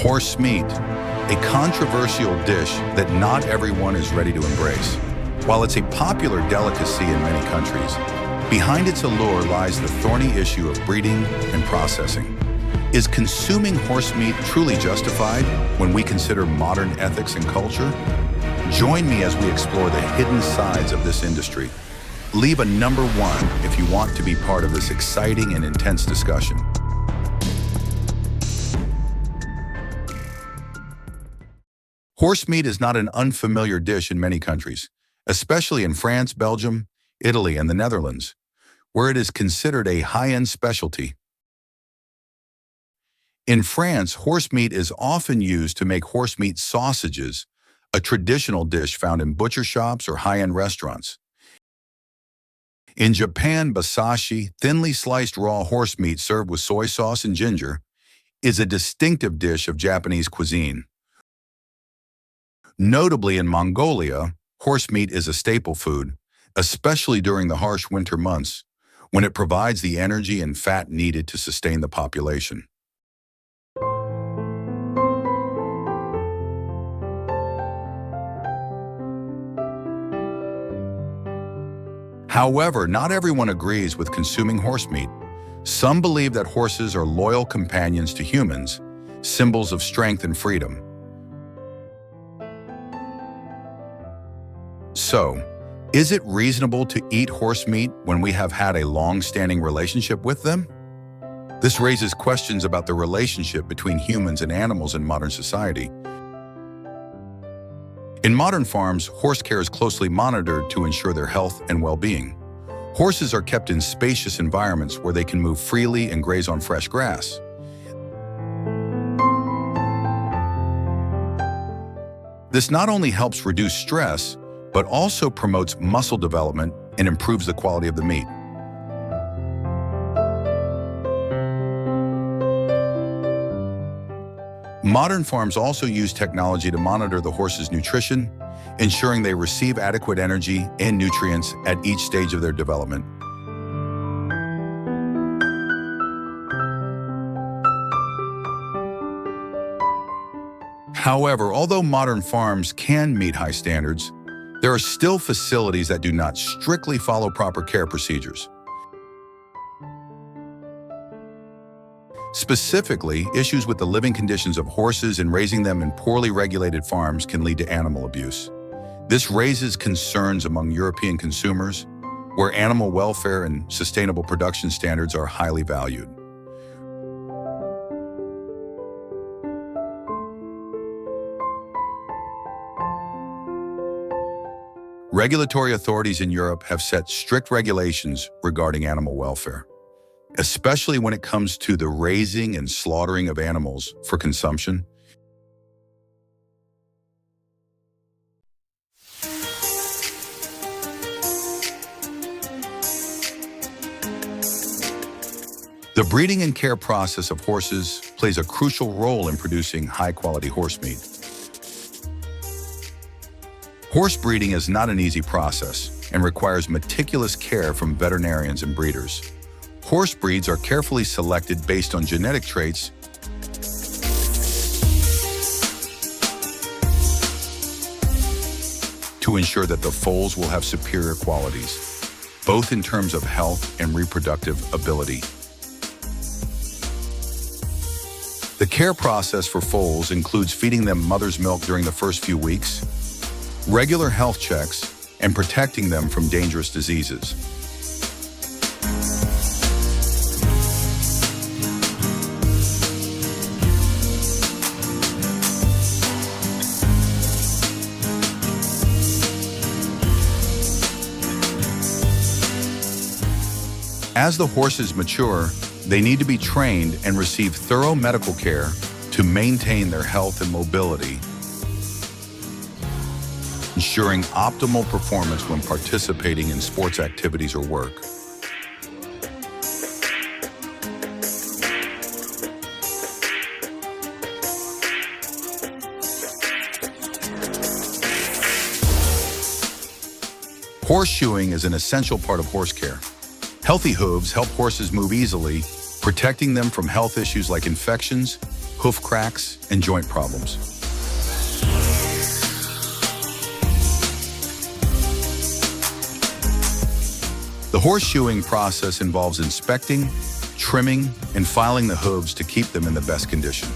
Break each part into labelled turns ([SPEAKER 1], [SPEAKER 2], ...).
[SPEAKER 1] Horse meat, a controversial dish that not everyone is ready to embrace. While it's a popular delicacy in many countries, behind its allure lies the thorny issue of breeding and processing. Is consuming horse meat truly justified when we consider modern ethics and culture? Join me as we explore the hidden sides of this industry. Leave a number 1 if you want to be part of this exciting and intense discussion. Horse meat is not an unfamiliar dish in many countries, especially in France, Belgium, Italy, and the Netherlands, where it is considered a high-end specialty. In France, horse meat is often used to make horse meat sausages, a traditional dish found in butcher shops or high-end restaurants. In Japan, basashi, thinly sliced raw horse meat served with soy sauce and ginger, is a distinctive dish of Japanese cuisine. Notably in Mongolia, horse meat is a staple food, especially during the harsh winter months, when it provides the energy and fat needed to sustain the population. However, not everyone agrees with consuming horse meat. Some believe that horses are loyal companions to humans, symbols of strength and freedom. So, is it reasonable to eat horse meat when we have had a long-standing relationship with them? This raises questions about the relationship between humans and animals in modern society. In modern farms, horse care is closely monitored to ensure their health and well-being. Horses are kept in spacious environments where they can move freely and graze on fresh grass. This not only helps reduce stress, but also promotes muscle development and improves the quality of the meat. Modern farms also use technology to monitor the horse's nutrition, ensuring they receive adequate energy and nutrients at each stage of their development. However, although modern farms can meet high standards, there are still facilities that do not strictly follow proper care procedures. Specifically, issues with the living conditions of horses and raising them in poorly regulated farms can lead to animal abuse. This raises concerns among European consumers, where animal welfare and sustainable production standards are highly valued. Regulatory authorities in Europe have set strict regulations regarding animal welfare, especially when it comes to the raising and slaughtering of animals for consumption. The breeding and care process of horses plays a crucial role in producing high-quality horse meat. Horse breeding is not an easy process and requires meticulous care from veterinarians and breeders. Horse breeds are carefully selected based on genetic traits to ensure that the foals will have superior qualities, both in terms of health and reproductive ability. The care process for foals includes feeding them mother's milk during the first few weeks, regular health checks, and protecting them from dangerous diseases. As the horses mature, they need to be trained and receive thorough medical care to maintain their health and mobility, ensuring optimal performance when participating in sports activities or work. Horseshoeing is an essential part of horse care. Healthy hooves help horses move easily, protecting them from health issues like infections, hoof cracks, and joint problems. The horseshoeing process involves inspecting, trimming, and filing the hooves to keep them in the best condition.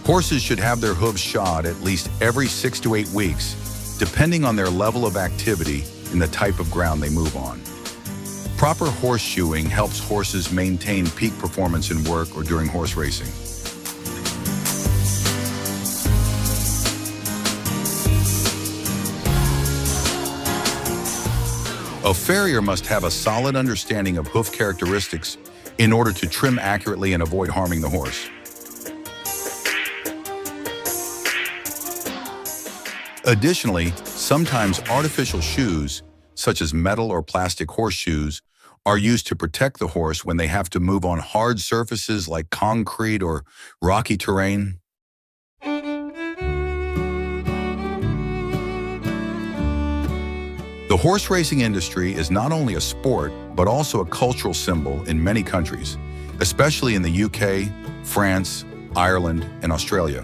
[SPEAKER 1] Horses should have their hooves shod at least every 6 to 8 weeks, depending on their level of activity and the type of ground they move on. Proper horseshoeing helps horses maintain peak performance in work or during horse racing. A farrier must have a solid understanding of hoof characteristics in order to trim accurately and avoid harming the horse. Additionally, sometimes artificial shoes, such as metal or plastic horseshoes, are used to protect the horse when they have to move on hard surfaces like concrete or rocky terrain. The horse racing industry is not only a sport, but also a cultural symbol in many countries, especially in the UK, France, Ireland, and Australia.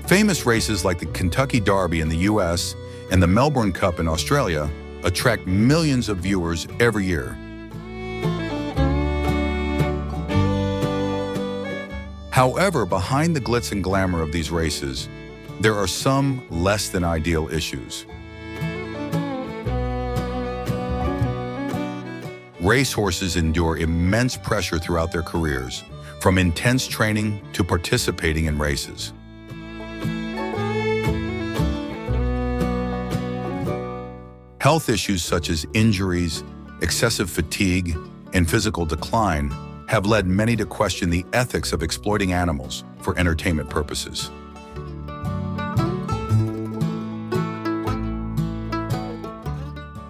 [SPEAKER 1] Famous races like the Kentucky Derby in the US and the Melbourne Cup in Australia attract millions of viewers every year. However, behind the glitz and glamour of these races, there are some less than ideal issues. Racehorses endure immense pressure throughout their careers, from intense training to participating in races. Health issues such as injuries, excessive fatigue, and physical decline have led many to question the ethics of exploiting animals for entertainment purposes.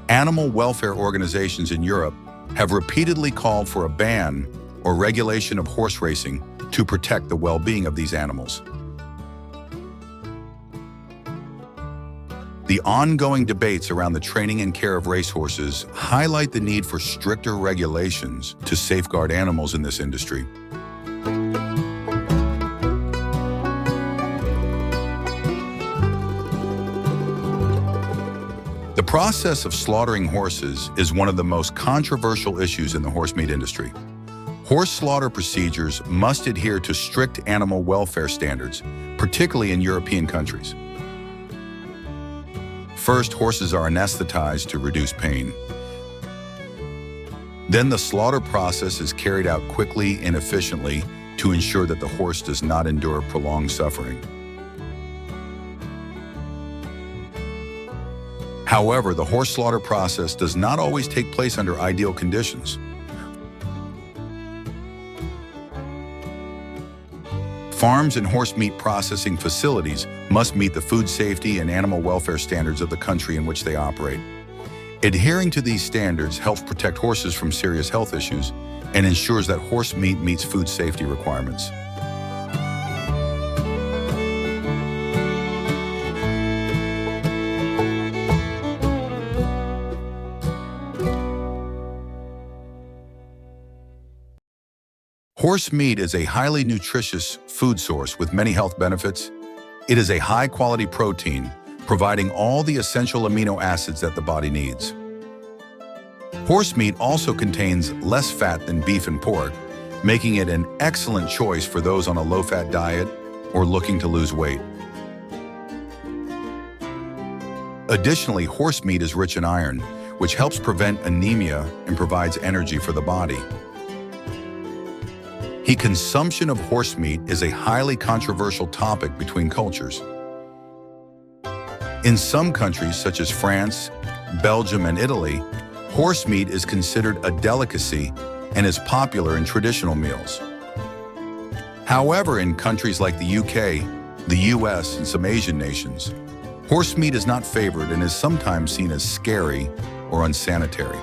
[SPEAKER 1] Animal welfare organizations in Europe have repeatedly called for a ban or regulation of horse racing to protect the well-being of these animals. The ongoing debates around the training and care of racehorses highlight the need for stricter regulations to safeguard animals in this industry. The process of slaughtering horses is one of the most controversial issues in the horse meat industry. Horse slaughter procedures must adhere to strict animal welfare standards, particularly in European countries. First, horses are anesthetized to reduce pain. Then the slaughter process is carried out quickly and efficiently to ensure that the horse does not endure prolonged suffering. However, the horse slaughter process does not always take place under ideal conditions. Farms and horse meat processing facilities must meet the food safety and animal welfare standards of the country in which they operate. Adhering to these standards helps protect horses from serious health issues and ensures that horse meat meets food safety requirements. Horse meat is a highly nutritious food source with many health benefits. It is a high-quality protein, providing all the essential amino acids that the body needs. Horse meat also contains less fat than beef and pork, making it an excellent choice for those on a low-fat diet or looking to lose weight. Additionally, horse meat is rich in iron, which helps prevent anemia and provides energy for the body. The consumption of horse meat is a highly controversial topic between cultures. In some countries, such as France, Belgium, and Italy, horse meat is considered a delicacy and is popular in traditional meals. However, in countries like the UK, the US, and some Asian nations, horse meat is not favored and is sometimes seen as scary or unsanitary.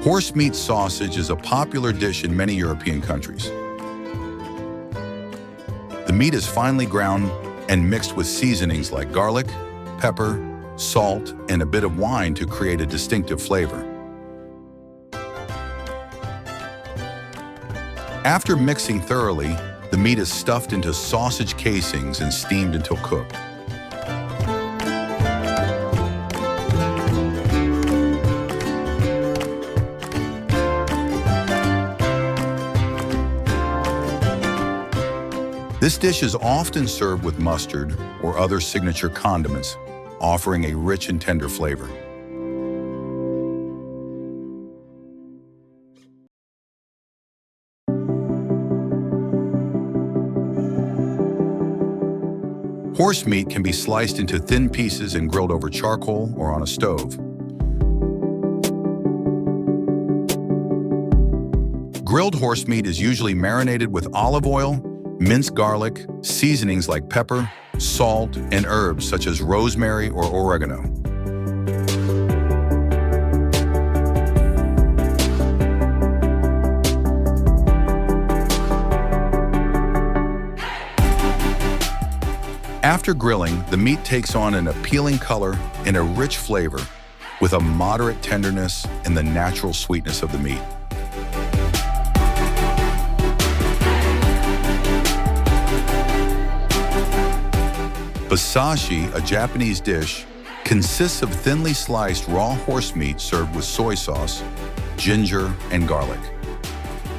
[SPEAKER 1] Horse meat sausage is a popular dish in many European countries. meat is finely ground and mixed with seasonings like garlic, pepper, salt, and a bit of wine to create a distinctive flavor. After mixing thoroughly, the meat is stuffed into sausage casings and steamed until cooked. This dish is often served with mustard or other signature condiments, offering a rich and tender flavor. Horse meat can be sliced into thin pieces and grilled over charcoal or on a stove. Grilled horse meat is usually marinated with olive oil, minced garlic, seasonings like pepper, salt, and herbs such as rosemary or oregano. After grilling, the meat takes on an appealing color and a rich flavor with a moderate tenderness and the natural sweetness of the meat. Basashi, a Japanese dish, consists of thinly sliced raw horse meat served with soy sauce, ginger, and garlic.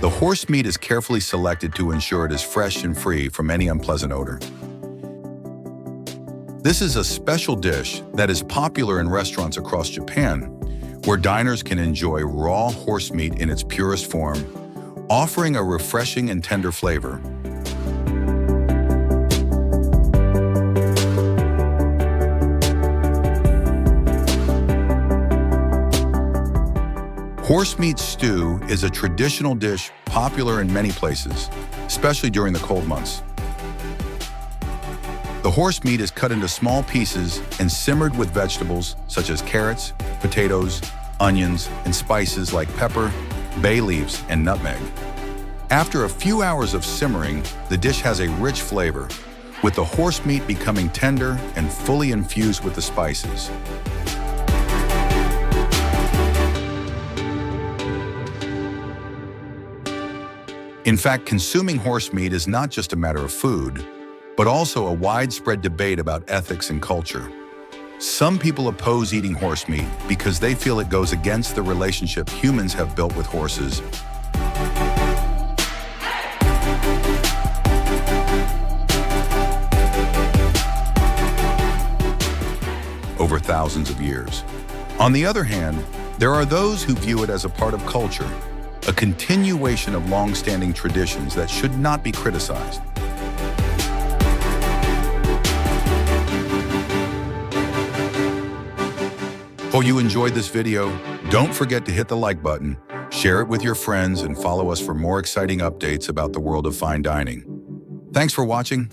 [SPEAKER 1] The horse meat is carefully selected to ensure it is fresh and free from any unpleasant odor. This is a special dish that is popular in restaurants across Japan, where diners can enjoy raw horse meat in its purest form, offering a refreshing and tender flavor. Horse meat stew is a traditional dish popular in many places, especially during the cold months. The horse meat is cut into small pieces and simmered with vegetables such as carrots, potatoes, onions, and spices like pepper, bay leaves, and nutmeg. After a few hours of simmering, the dish has a rich flavor, with the horse meat becoming tender and fully infused with the spices. In fact, consuming horse meat is not just a matter of food, but also a widespread debate about ethics and culture. Some people oppose eating horse meat because they feel it goes against the relationship humans have built with horses. Over thousands of years. On the other hand, there are those who view it as a part of culture, a continuation of long-standing traditions that should not be criticized. Hope you enjoyed this video. Don't forget to hit the like button, share it with your friends, and follow us for more exciting updates about the world of fine dining. Thanks for watching.